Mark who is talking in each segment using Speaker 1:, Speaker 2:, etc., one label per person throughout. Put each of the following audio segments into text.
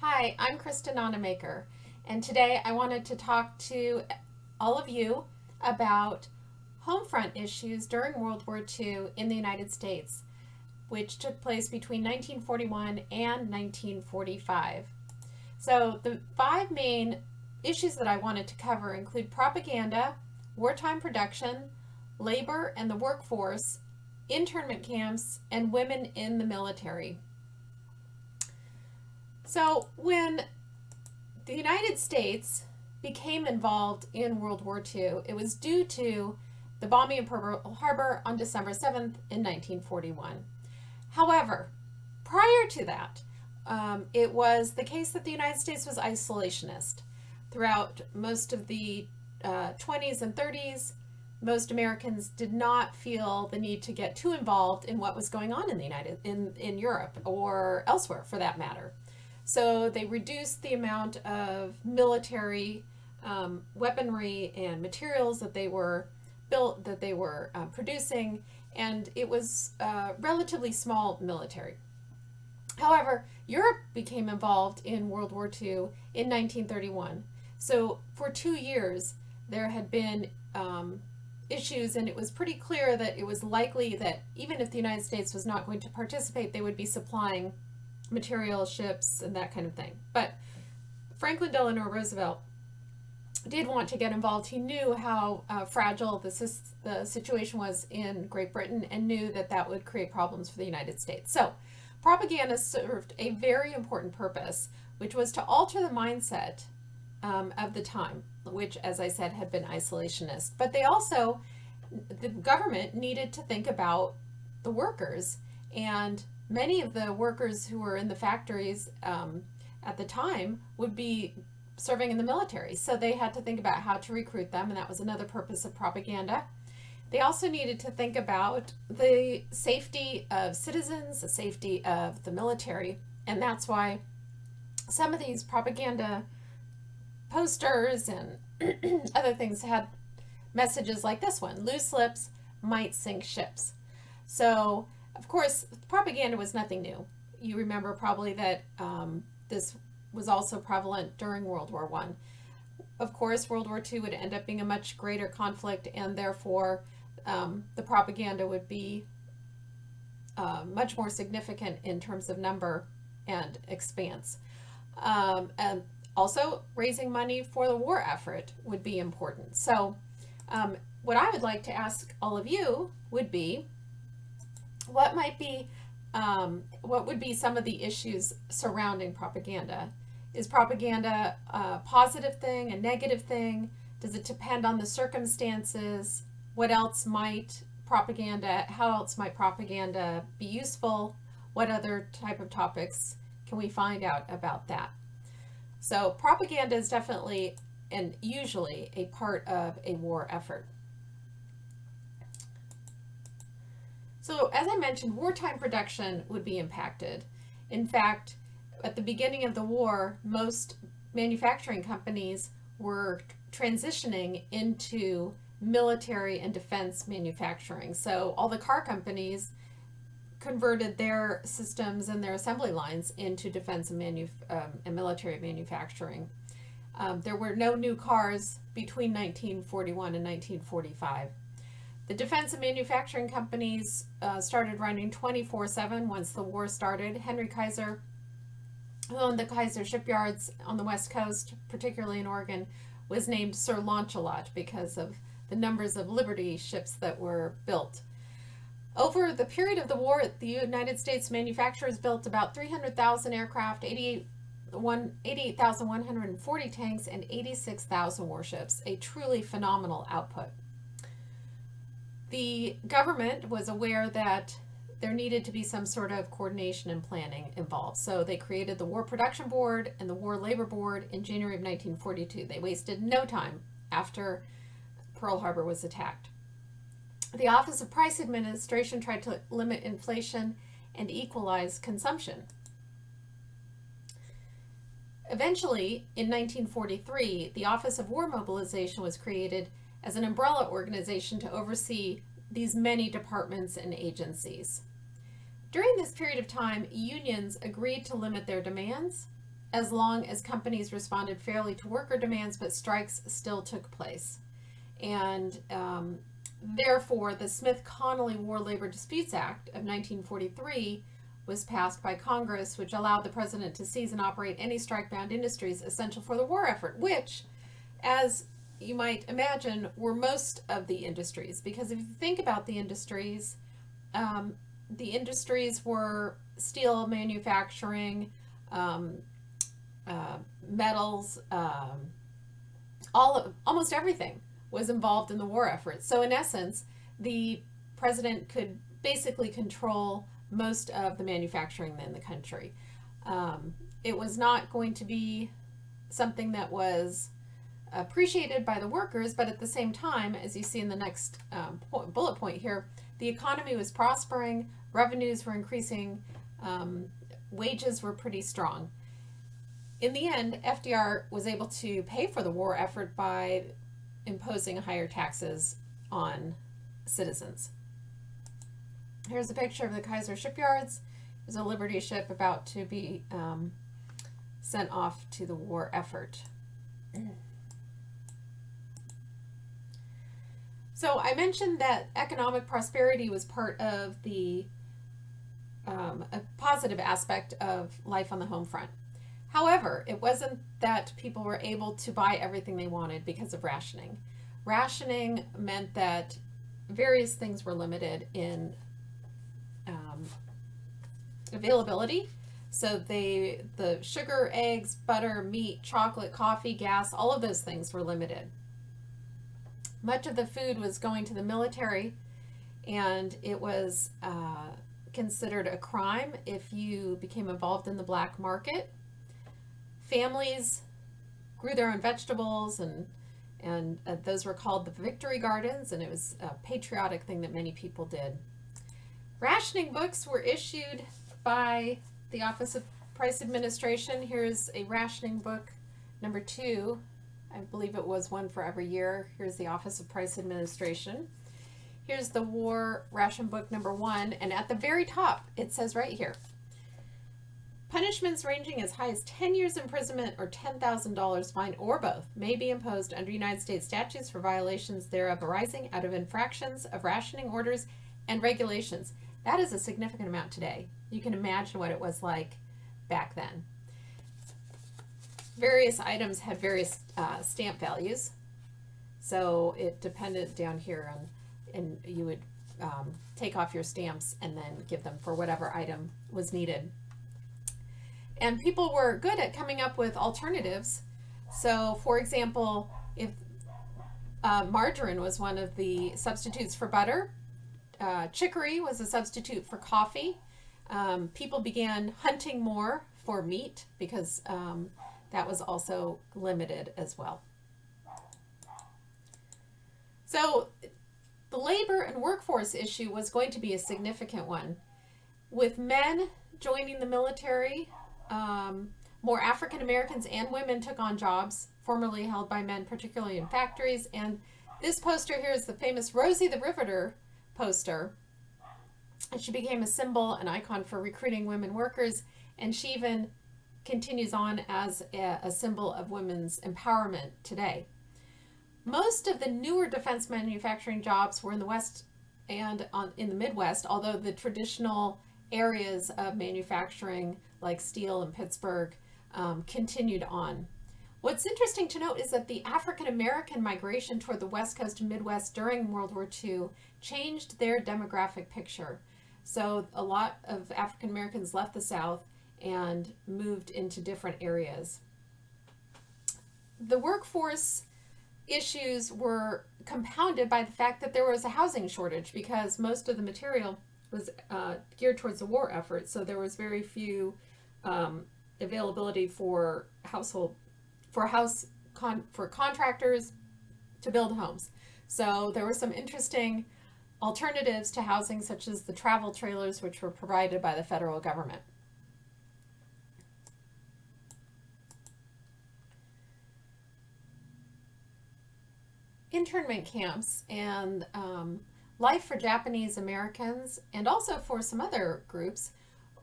Speaker 1: Hi, I'm Kristen Onamaker, and today I wanted to talk to all of you about Homefront issues during World War II in the United States, which took place between 1941 and 1945. So, the five main issues that I wanted to cover include propaganda, wartime production, labor and the workforce, internment camps, and women in the military. So, when the United States became involved in World War II, it was due to the bombing of Pearl Harbor on December 7th in 1941. However, prior to that, it was the case that the United States was isolationist. Throughout most of the 20s and 30s, most Americans did not feel the need to get too involved in what was going on in Europe or elsewhere for that matter. So they reduced the amount of military weaponry and materials that they were producing, and it was relatively small military. However, Europe became involved in World War II in 1931. So for 2 years, there had been issues, and it was pretty clear that it was likely that even if the United States was not going to participate, they would be supplying material, ships, and that kind of thing. But Franklin Delano Roosevelt did want to get involved. He knew how fragile the situation was in Great Britain and knew that that would create problems for the United States. So propaganda served a very important purpose, which was to alter the mindset of the time, which, as I said, had been isolationist. But the government needed to think about the workers, and many of the workers who were in the factories at the time would be serving in the military. So they had to think about how to recruit them, and that was another purpose of propaganda. They also needed to think about the safety of citizens, the safety of the military, and that's why some of these propaganda posters and other things had messages like this one: loose lips might sink ships. So of course, propaganda was nothing new. You remember probably that this was also prevalent during World War I. Of course, World War II would end up being a much greater conflict, and therefore the propaganda would be much more significant in terms of number and expanse. And also, raising money for the war effort would be important. So, what I would like to ask all of you would be, what would be some of the issues surrounding propaganda? Is propaganda a positive thing, a negative thing? Does it depend on the circumstances? How else might propaganda be useful? What other type of topics can we find out about that? So propaganda is definitely and usually a part of a war effort. So, as I mentioned, wartime production would be impacted. In fact, at the beginning of the war, most manufacturing companies were transitioning into military and defense manufacturing. So, all the car companies converted their systems and their assembly lines into defense and military manufacturing. There were no new cars between 1941 and 1945. The defense and manufacturing companies started running 24/7 once the war started. Henry Kaiser, who owned the Kaiser shipyards on the West Coast, particularly in Oregon, was named Sir Launch-a-Lot because of the numbers of Liberty ships that were built. Over the period of the war, the United States manufacturers built about 300,000 aircraft, 88,140 tanks, and 86,000 warships, a truly phenomenal output. The government was aware that there needed to be some sort of coordination and planning involved. So they created the War Production Board and the War Labor Board in January of 1942. They wasted no time after Pearl Harbor was attacked. The Office of Price Administration tried to limit inflation and equalize consumption. Eventually, in 1943, the Office of War Mobilization was created as an umbrella organization to oversee these many departments and agencies. During this period of time, unions agreed to limit their demands as long as companies responded fairly to worker demands, but strikes still took place. And therefore, the Smith-Connolly War Labor Disputes Act of 1943 was passed by Congress, which allowed the president to seize and operate any strike-bound industries essential for the war effort, which, as you might imagine, were most of the industries. Because if you think about the industries were steel manufacturing, metals, almost everything was involved in the war effort. So in essence, the president could basically control most of the manufacturing in the country. It was not going to be something that was appreciated by the workers, but at the same time, as you see in the next bullet point here, the economy was prospering, revenues were increasing, wages were pretty strong. In the end, FDR was able to pay for the war effort by imposing higher taxes on citizens. Here's a picture of the Kaiser shipyards. There's a Liberty ship about to be sent off to the war effort. So I mentioned that economic prosperity was part of a positive aspect of life on the home front. However, it wasn't that people were able to buy everything they wanted because of rationing. Rationing meant that various things were limited in availability. So the sugar, eggs, butter, meat, chocolate, coffee, gas, all of those things were limited. Much of the food was going to the military, and it was considered a crime if you became involved in the black market. Families grew their own vegetables, and those were called the victory gardens, and it was a patriotic thing that many people did. Rationing books were issued by the Office of Price Administration. Here's a rationing book number 2. I believe it was one for every year. Here's the Office of Price Administration. Here's the War Ration Book number 1, and at the very top it says right here, punishments ranging as high as 10 years imprisonment or $10,000 fine or both may be imposed under United States statutes for violations thereof arising out of infractions of rationing orders and regulations. That is a significant amount today. You can imagine what it was like back then. Various items had various stamp values, so it depended down here on, and you would take off your stamps and then give them for whatever item was needed. And people were good at coming up with alternatives. So, for example, if margarine was one of the substitutes for butter, chicory was a substitute for coffee. People began hunting more for meat because that was also limited as well. So the labor and workforce issue was going to be a significant one. With men joining the military, more African Americans and women took on jobs formerly held by men, particularly in factories. And this poster here is the famous Rosie the Riveter poster. And she became a symbol, an icon for recruiting women workers. And she even continues on as a symbol of women's empowerment today. Most of the newer defense manufacturing jobs were in the West and in the Midwest, although the traditional areas of manufacturing like steel and Pittsburgh continued on. What's interesting to note is that the African American migration toward the West Coast and Midwest during World War II changed their demographic picture. So a lot of African Americans left the South and moved into different areas. The workforce issues were compounded by the fact that there was a housing shortage because most of the material was geared towards the war effort, so there was very few availability for contractors to build homes. So there were some interesting alternatives to housing, such as the travel trailers, which were provided by the federal government. Internment camps and life for Japanese Americans, and also for some other groups,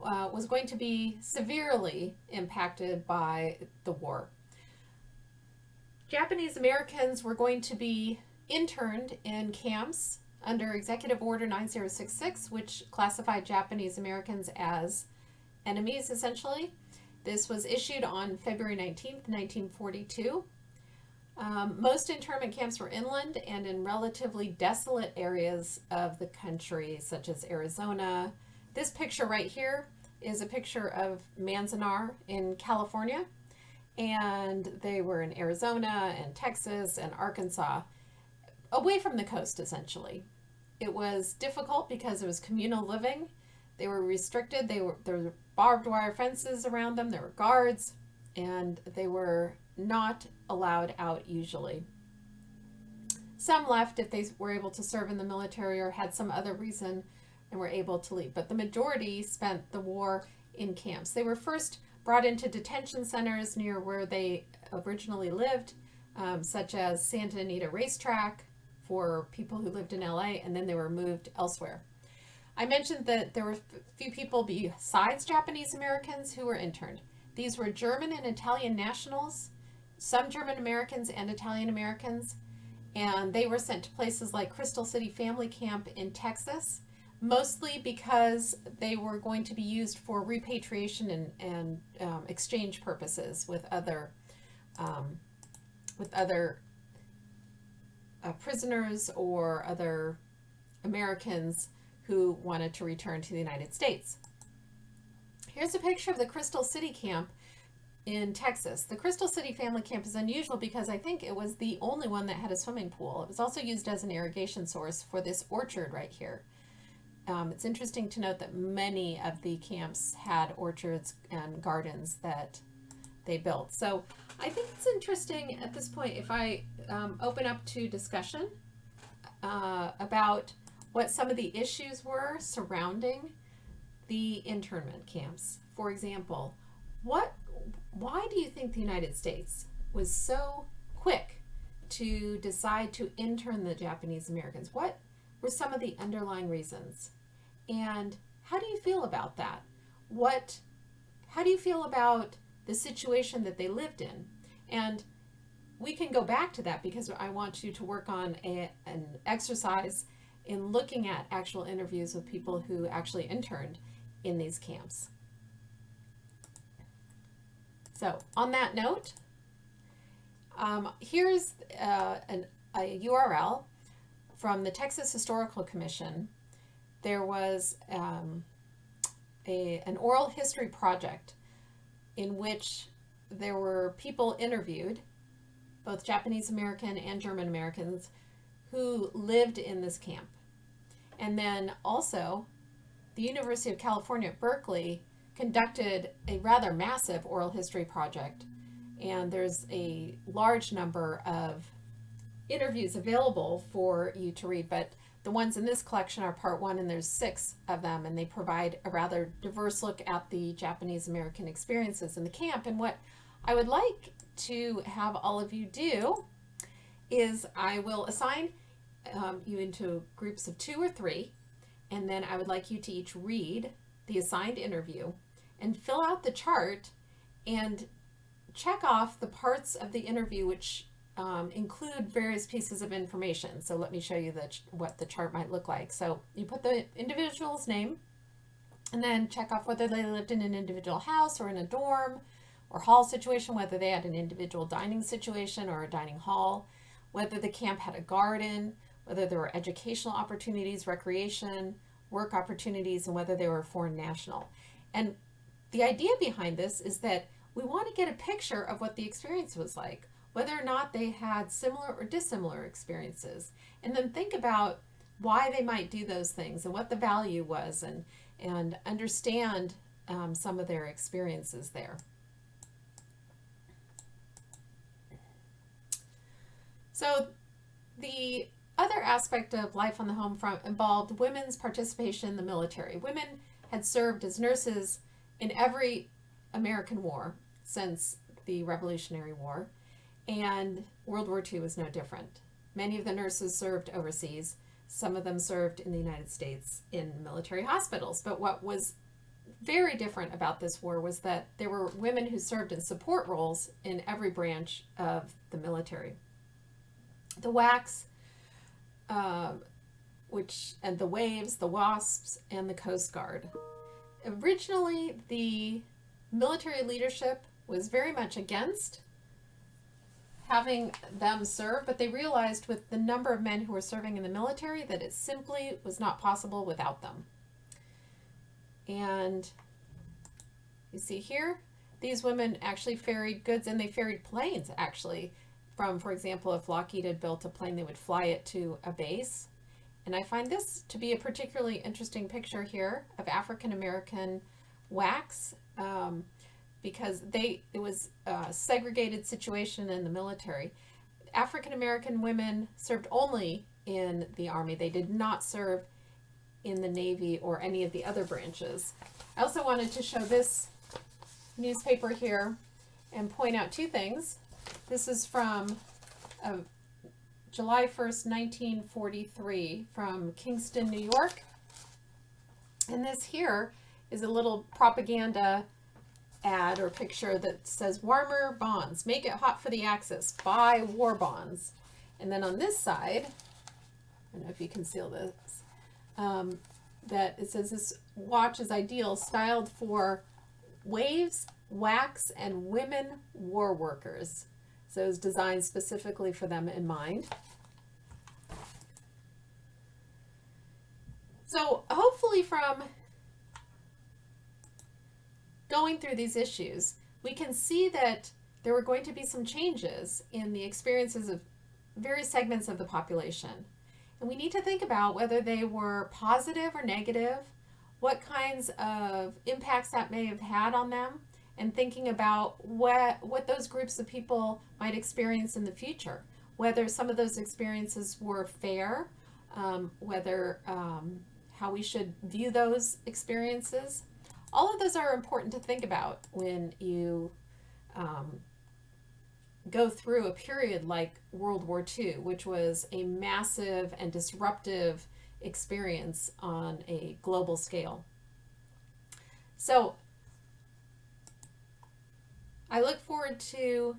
Speaker 1: was going to be severely impacted by the war. Japanese Americans were going to be interned in camps under Executive Order 9066, which classified Japanese Americans as enemies, essentially. This was issued on February 19th, 1942. Most internment camps were inland and in relatively desolate areas of the country, such as Arizona. This picture right here is a picture of Manzanar in California, and they were in Arizona and Texas and Arkansas, away from the coast, essentially. It was difficult because it was communal living. They were restricted. There were barbed wire fences around them. There were guards, and they were not allowed out usually. Some left if they were able to serve in the military or had some other reason and were able to leave. But the majority spent the war in camps. They were first brought into detention centers near where they originally lived, such as Santa Anita Racetrack for people who lived in LA, and then they were moved elsewhere. I mentioned that there were a few people besides Japanese Americans who were interned. These were German and Italian nationals, some German Americans and Italian Americans, and they were sent to places like Crystal City Family Camp in Texas, mostly because they were going to be used for repatriation and exchange purposes with other prisoners or other Americans who wanted to return to the United States. Here's a picture of the Crystal City Camp in Texas. The Crystal City Family Camp is unusual because I think it was the only one that had a swimming pool. It was also used as an irrigation source for this orchard right here. It's interesting to note that many of the camps had orchards and gardens that they built. So I think it's interesting at this point if I open up to discussion about what some of the issues were surrounding the internment camps. For example, why do you think the United States was so quick to decide to intern the Japanese Americans? What were some of the underlying reasons? And how do you feel about that? How do you feel about the situation that they lived in? And we can go back to that because I want you to work on an exercise in looking at actual interviews with people who actually interned in these camps. So on that note, here's a URL from the Texas Historical Commission. There was an oral history project in which there were people interviewed, both Japanese American and German Americans, who lived in this camp. And then also, the University of California at Berkeley conducted a rather massive oral history project, and there's a large number of interviews available for you to read, but the ones in this collection are part one, and there's 6 of them, and they provide a rather diverse look at the Japanese American experiences in the camp. And what I would like to have all of you do is I will assign you into groups of 2 or 3, and then I would like you to each read the assigned interview and fill out the chart and check off the parts of the interview which include various pieces of information. So let me show you what the chart might look like. So you put the individual's name and then check off whether they lived in an individual house or in a dorm or hall situation, whether they had an individual dining situation or a dining hall, whether the camp had a garden, whether there were educational opportunities, recreation, work opportunities, and whether they were foreign national. And the idea behind this is that we want to get a picture of what the experience was like, whether or not they had similar or dissimilar experiences, and then think about why they might do those things and what the value was, and understand some of their experiences there. So the other aspect of life on the home front involved women's participation in the military. Women had served as nurses in every American war since the Revolutionary War, and World War II was no different. Many of the nurses served overseas. Some of them served in the United States in military hospitals. But what was very different about this war was that there were women who served in support roles in every branch of the military. The WACs, and the Waves, the WASPs, and the Coast Guard. Originally, the military leadership was very much against having them serve, but they realized with the number of men who were serving in the military that it simply was not possible without them. And you see here, these women actually ferried goods, and they ferried planes actually from, for example, if Lockheed had built a plane, they would fly it to a base. And I find this to be a particularly interesting picture here of African American WACs, because it was a segregated situation in the military. African American women served only in the Army. They did not serve in the Navy or any of the other branches. I also wanted to show this newspaper here and point out two things. This is from July 1st, 1943, from Kingston, New York. And this here is a little propaganda ad or picture that says, "Warmer bonds, make it hot for the Axis, buy war bonds." And then on this side, I don't know if you can see this, that it says this watch is ideal, styled for Waves, WACs, and women war workers. So it was designed specifically for them in mind. So hopefully from going through these issues, we can see that there were going to be some changes in the experiences of various segments of the population. And we need to think about whether they were positive or negative, what kinds of impacts that may have had on them, and thinking about what those groups of people might experience in the future, whether some of those experiences were fair, whether how we should view those experiences. All of those are important to think about when you go through a period like World War II, which was a massive and disruptive experience on a global scale. So I look forward to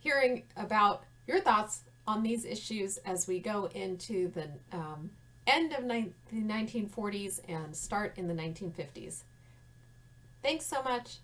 Speaker 1: hearing about your thoughts on these issues as we go into the end of the 1940s and start in the 1950s. Thanks so much.